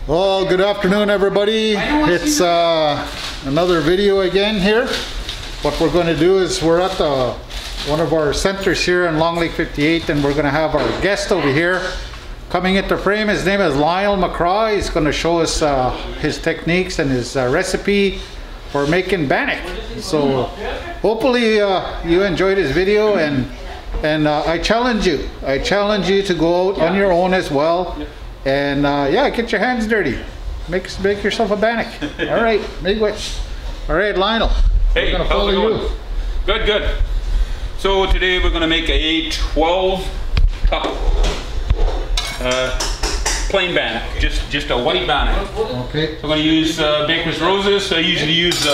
Well, good afternoon, everybody. It's another video again here. What we're going to do is we're at one of our centers here in Long Lake 58, and we're going to have our guest over here coming into frame. His name is Lionel McCraw. He's going to show us his techniques and his recipe for making bannock. So hopefully you enjoyed his video, and I challenge you to go out on your own as well, and yeah, get your hands dirty, make yourself a bannock. All right, make it. All right, Lionel, hey, we're gonna follow you. Good. So today we're gonna make a 12 cup plain bannock, just a white bannock. Okay. So I'm gonna use Baker's Roses. I usually use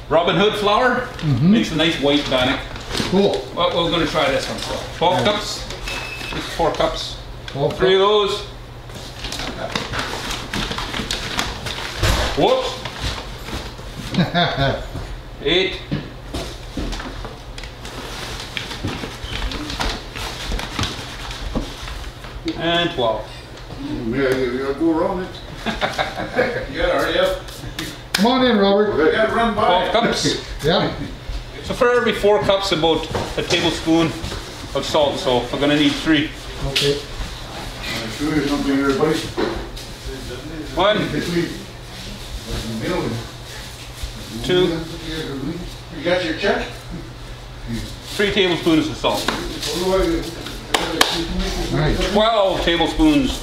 Robin Hood flour. Makes a nice white bannock. Cool. Well, we're going to try this one. So 12 cups. Just 4 cups. 3 of those. Whoops. 8. And 12. Yeah, you gotta go around it. You gotta hurry up. Come on in, Robert. You gotta run by. 12 cups. Yeah. So for every 4 cups, about a tablespoon of salt. So we're going to need 3. Okay. I'll show you something here, buddy. 1, 2, You got your check? 3 tablespoons of salt. Nice. 12 tablespoons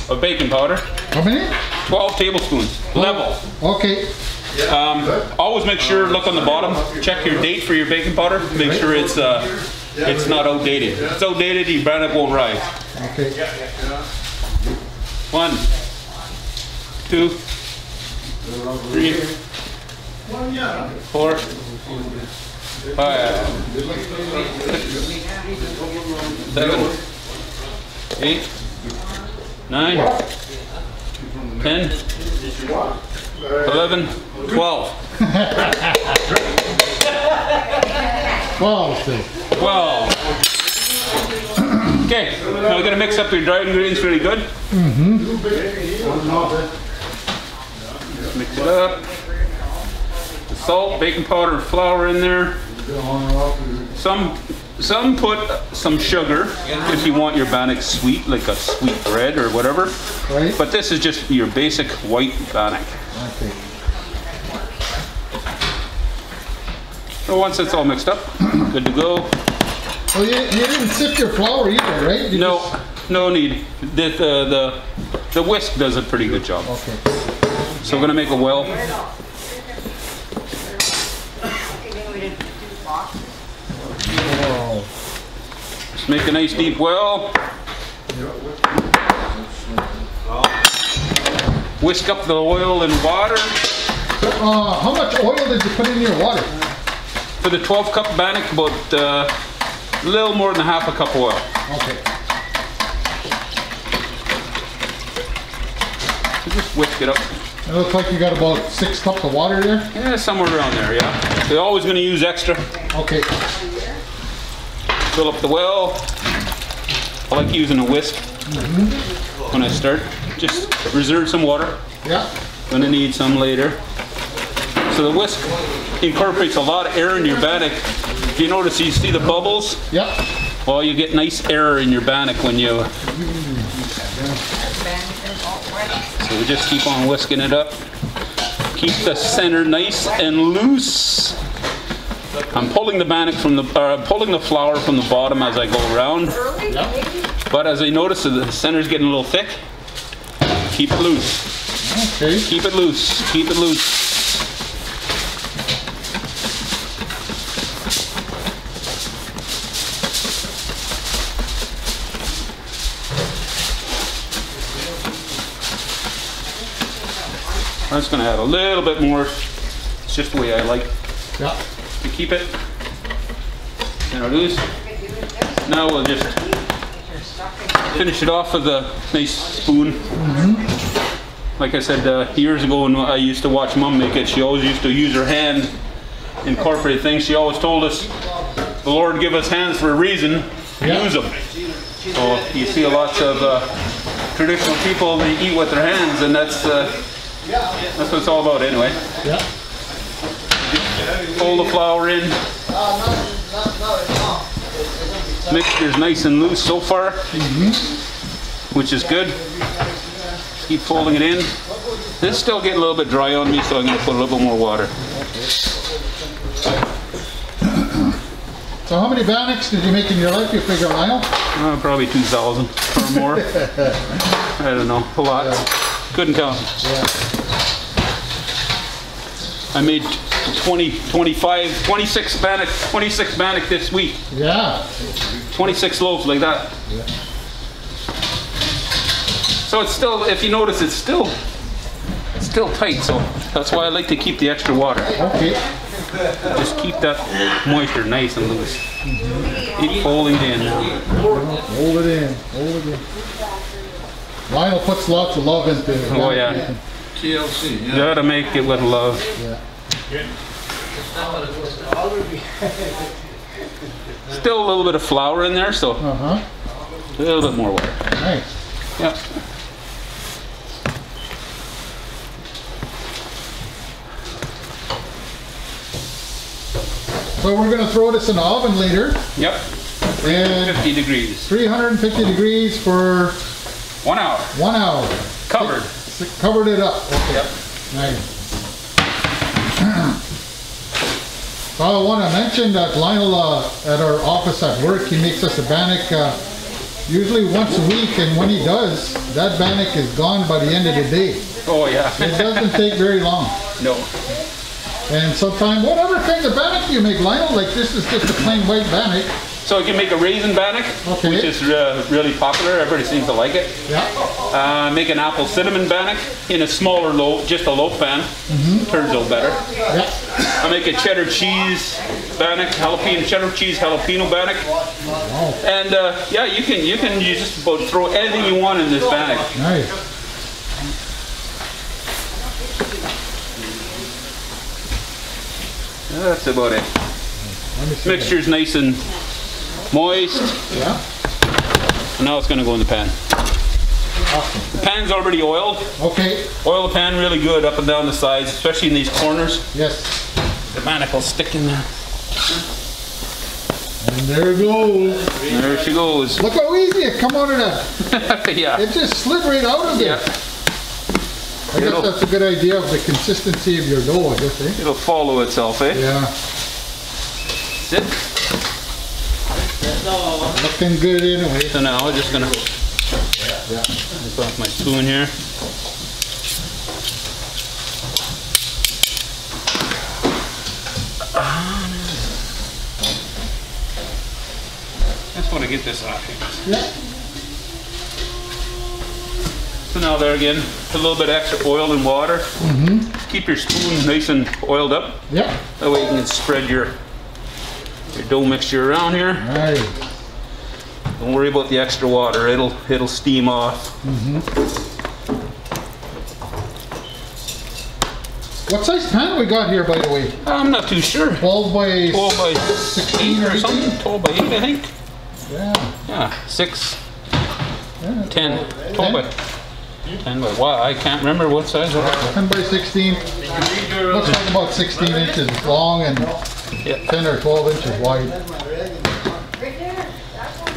of baking powder. How many? 12 tablespoons, level. Okay. Always make sure, look on the bottom, check your date for your baking powder, make sure it's not outdated. If it's outdated, your bannock won't rise. Okay. 1, 2, 3, 4, 5, 7, 8, 9, 10, 11, 12. 12. 12. Okay, now we're going to mix up your dried ingredients really good. Mix it up. The salt, baking powder, and flour in there. Some put some sugar if you want your bannock sweet, like a sweet bread or whatever. Right. But this is just your basic white bannock. Okay. So once it's all mixed up, good to go. Well, you didn't sift your flour either, right? No need. The whisk does a pretty good job. Okay. So we're gonna make a well. Wow. Just make a nice deep well. Whisk up the oil and water. How much oil did you put in your water? For the 12 cup bannock, about a little more than half a cup oil. Okay. So just whisk it up. It looks like you got about 6 cups of water there. Yeah, somewhere around there, yeah. We're always going to use extra. Okay. Fill up the well. I like using a whisk when I start. Just reserve some water. Yeah. Gonna need some later. So the whisk incorporates a lot of air in your bannock. If you notice, you see the bubbles? Yeah. Well, you get nice air in your bannock when you... So we just keep on whisking it up. Keep the center nice and loose. I'm pulling the bannock from pulling the flour from the bottom as I go around. Yeah. But as I notice that the center's getting a little thick, keep it loose. Okay. Keep it loose. Keep it loose. I'm just going to add a little bit more. It's just the way I like Yeah. to keep it. Center loose. Now we'll just finish it off with a nice spoon. Like I said, years ago when I used to watch Mom make it, she always used to use her hand, incorporate things. She always told us, the Lord give us hands for a reason, use them. So you see lots of traditional people, they eat with their hands, and that's what it's all about anyway. Yeah. Fold the flour in. Mixture's nice and loose so far, which is good. Keep folding it in. This still getting a little bit dry on me, so I'm going to put a little bit more water. So how many Bannocks did you make in your life, you figure, Lionel? Probably 2,000 or more. I don't know, a lot. Couldn't count. Yeah. I made 26 Bannock this week. Yeah. 26 loaves like that. Yeah. So it's still, if you notice, it's still tight. So that's why I like to keep the extra water. Okay. Just keep that moisture nice and loose. Keep folding it in. Hold it in. Hold it in. Lionel puts lots of love into it. Oh yeah. TLC, yeah. Gotta make it with love. Yeah. Still a little bit of flour in there, so a little bit more water. Nice. Yep. So we're going to throw this in the oven later. Yep. And 50 degrees. 350 degrees for 1 hour. 1 hour. Covered. Covered it up. Okay. Yep. Nice. So I want to mention that Lionel at our office at work, he makes us a Bannock usually once a week, and when he does, that Bannock is gone by the end of the day. Oh yeah. It doesn't take very long. No. And sometimes, whatever kind of Bannock you make, Lionel, like this is just a plain white Bannock. So you can make a raisin Bannock, Okay. which is really popular. Everybody seems to like it. Yeah. Make an apple cinnamon Bannock in a smaller loaf, just a loaf pan. Turns out better. Yeah. I make a cheddar cheese Bannock, cheddar cheese jalapeno Bannock. Wow. And yeah, you just about throw anything you want in this Bannock. Nice. That's about it. Let me see Mixture's nice and moist. that. Yeah. And now it's going to go in the pan. Awesome. The pan's already oiled. Okay. Oil the pan really good up and down the sides, especially in these corners. Yes. The Bannock will stick in there. And there it goes. There she goes. Look how easy it come out of that. Yeah. It just slid right out of there. Yeah. I guess that's a good idea of the consistency of your dough, I guess, eh? It'll follow itself, eh? Yeah. That's it. Looking good anyway. So now I'm just gonna put off my spoon here. Just want to get this off here. Yeah. So now there again, a little bit extra oil and water. Keep your spoon nice and oiled up. Yeah. That way you can spread your dough mixture around here. Right. Don't worry about the extra water. It'll steam off. What size pan we got here, by the way? I'm not too sure. 12 by 12 by 16 8 or something. 12 by 8, I think. Yeah. Yeah, 6, Yeah. 10, 12 by 10 by what? I can't remember what size it was. 10 by 16. Looks like about 16 inches long and 10 or 12 inches wide.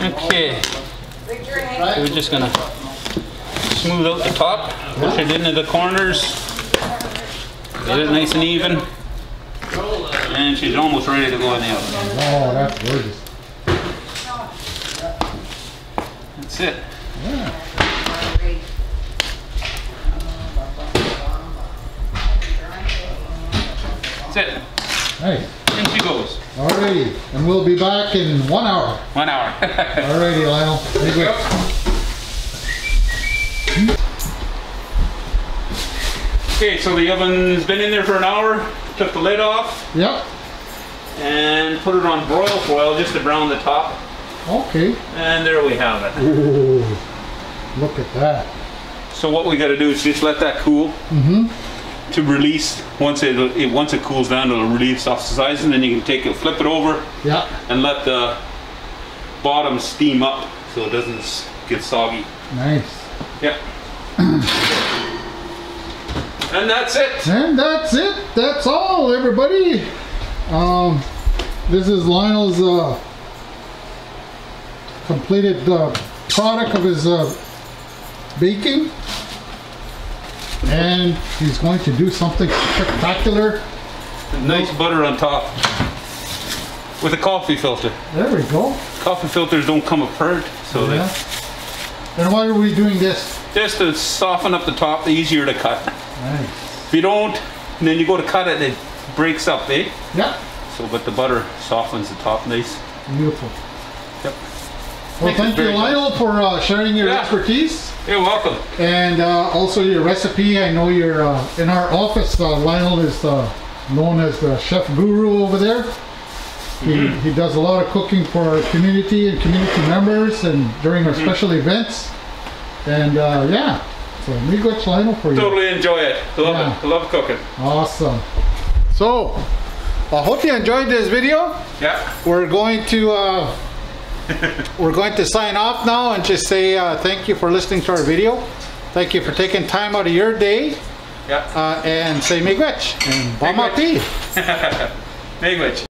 Okay. So we're just gonna smooth out the top, push it into the corners, get it nice and even, and she's almost ready to go in the oven. Oh, that's gorgeous. That's it. Yeah. That's it. Nice. In she goes. Alrighty. And we'll be back in 1 hour. 1 hour. Alrighty, Lionel. Be good. Okay, so the oven's been in there for an hour. Took the lid off Yep. and put it on broil foil just to brown the top. Okay. And there we have it. Ooh. Look at that. So what we got to do is just let that cool to release. Once it cools down, it'll release off the sides, and then you can take it, flip it over, Yeah. and let the bottom steam up. So so it doesn't get soggy. Nice. Yeah. And that's it. And that's it. That's all, everybody. This is Lionel's completed product of his baking. And he's going to do something spectacular. Nice butter on top with a coffee filter. There we go. Coffee filters don't come apart, so Yeah. And why are we doing this? just to soften up the top, easier to cut. Nice. If you don't, and then you go to cut it, it breaks up, eh? Yeah. So, but the butter softens the top nice. Beautiful. Yep. Well, Makes it thank you, very Lionel, for sharing your expertise. You're welcome. And also your recipe. I know you're in our office. Lionel is known as the chef guru over there. He does a lot of cooking for our community and community members and during our special events. And yeah, so miigwech, Lionel, for you. Totally enjoy it. Love it. Love cooking. Awesome. So, I hope you enjoyed this video. Yeah. We're going to sign off now and just say thank you for listening to our video. Thank you for taking time out of your day. Yeah. And say miigwech and bon appetit. Miigwech.